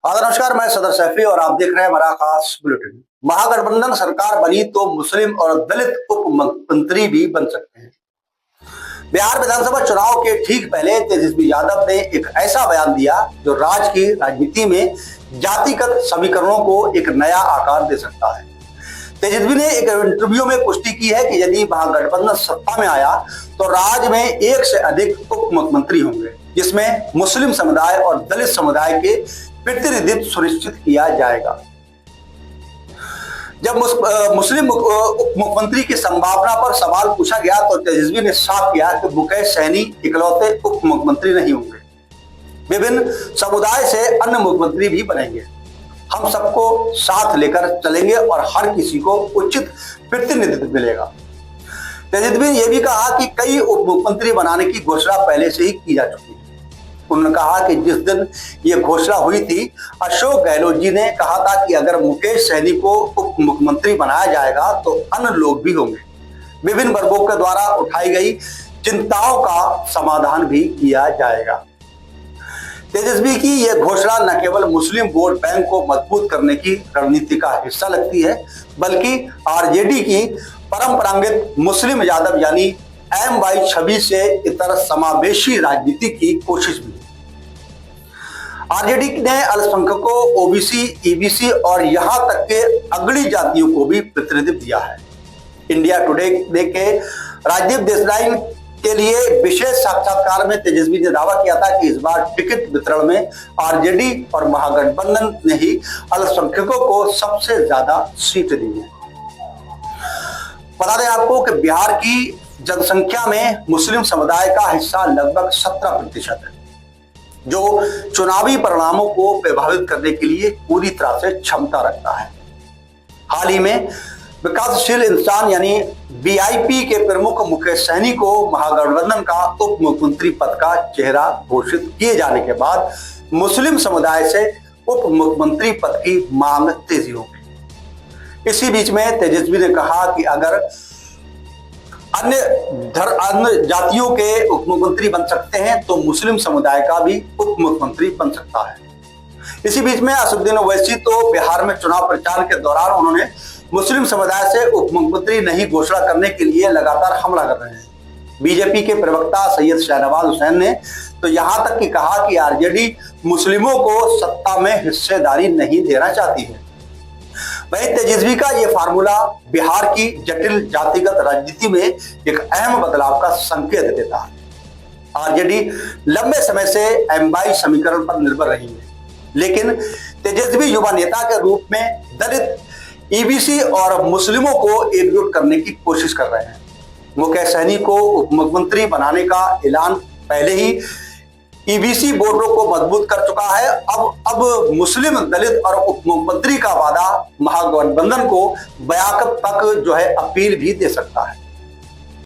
नमस्कार, मैं सदर सैफी और आप देख रहे हैं हमारा खास बुलेटिन। महागठबंधन सरकार बनी तो मुस्लिम और दलित उप मुख्यमंत्री भी बन सकते हैं। बिहार विधानसभा चुनाव के ठीक पहले तेजस्वी यादव ने एक ऐसा बयान दिया जो राज्य की राजनीति में जातिगत समीकरणों को एक नया आकार दे सकता है। तेजस्वी ने एक इंटरव्यू में पुष्टि की है कि यदि महागठबंधन सत्ता में आया तो राज्य में एक से अधिक उप मुख्यमंत्री होंगे, जिसमें मुस्लिम समुदाय और दलित समुदाय के प्रतिनिधित्व सुनिश्चित किया जाएगा। जब मुस्लिम उप मुख्यमंत्री की संभावना पर सवाल पूछा गया तो तेजस्वी ने साफ किया कि मुकेश सहनी इकलौते उप मुख्यमंत्री नहीं होंगे। विभिन्न समुदाय से अन्य मुख्यमंत्री भी बनेंगे। हम सबको साथ लेकर चलेंगे और हर किसी को उचित प्रतिनिधित्व मिलेगा। तेजस्वी ने यह भी कहा कि कई उप मुख्यमंत्री बनाने की घोषणा पहले से ही की जा चुकी है। उन्होंने कहा कि जिस दिन यह घोषणा हुई थी, अशोक गहलोत जी ने कहा था कि अगर मुकेश सहनी को उप मुख्यमंत्री बनाया जाएगा तो अन्य लोग भी होंगे। विभिन्न वर्गों के द्वारा उठाई गई चिंताओं का समाधान भी किया जाएगा। तेजस्वी की यह घोषणा न केवल मुस्लिम वोट बैंक को मजबूत करने की रणनीति का हिस्सा लगती है, बल्कि आरजेडी की परंपरागत मुस्लिम यादव यानी MY छवि से इतर समावेशी राजनीति की कोशिश भी। आरजेडी ने अल्पसंख्यकों, ओबीसी, ईबीसी और यहां तक के अगड़ी जातियों को भी प्रतिनिधित्व दिया है। इंडिया टुडे के राजदीप देसाई के लिए विशेष साक्षात्कार में तेजस्वी ने दावा किया था कि इस बार टिकट वितरण में आरजेडी और महागठबंधन ने ही अल्पसंख्यकों को सबसे ज्यादा सीट दी है। बता दें आपको कि बिहार की जनसंख्या में मुस्लिम समुदाय का हिस्सा लगभग 17% है, जो चुनावी परिणामों को प्रभावित करने के लिए पूरी तरह से क्षमता रखता है। हाल ही में विकासशील इंसान यानी VIP के प्रमुख मुकेश सहनी को महागठबंधन का उप मुख्यमंत्री पद का चेहरा घोषित किए जाने के बाद मुस्लिम समुदाय से उप मुख्यमंत्री पद की मांग तेजी हो गई। इसी बीच में तेजस्वी ने कहा कि अगर अन्य जातियों के उप मुख्यमंत्री बन सकते हैं तो मुस्लिम समुदाय का भी उप मुख्यमंत्री बन सकता है। इसी बीच में असदुद्दीन ओवैसी तो बिहार में चुनाव प्रचार के दौरान उन्होंने मुस्लिम समुदाय से उप मुख्यमंत्री नहीं घोषणा करने के लिए लगातार हमला कर रहे हैं। बीजेपी के प्रवक्ता सैयद शाहनवाज हुसैन ने तो यहां तक कि कहा कि आरजेडी मुस्लिमों को सत्ता में हिस्सेदारी नहीं देना चाहती है। वहीं तेजस्वी का यह फार्मूला बिहार की जटिल जातिगत राजनीति में एक अहम बदलाव का संकेत देता है। आरजेडी लंबे समय से MY समीकरण पर निर्भर रही है, लेकिन तेजस्वी युवा नेता के रूप में दलित, ईबीसी और मुस्लिमों को एकजुट करने की कोशिश कर रहे हैं। मुकेश सहनी को उप मुख्यमंत्री बनाने का ऐलान पहले ही ईबीसी वोटरों को मजबूत कर चुका है। अब मुस्लिम, दलित और उप मुख्यमंत्री का वादा महागठबंधन को बयाकत तक अपील भी दे सकता है।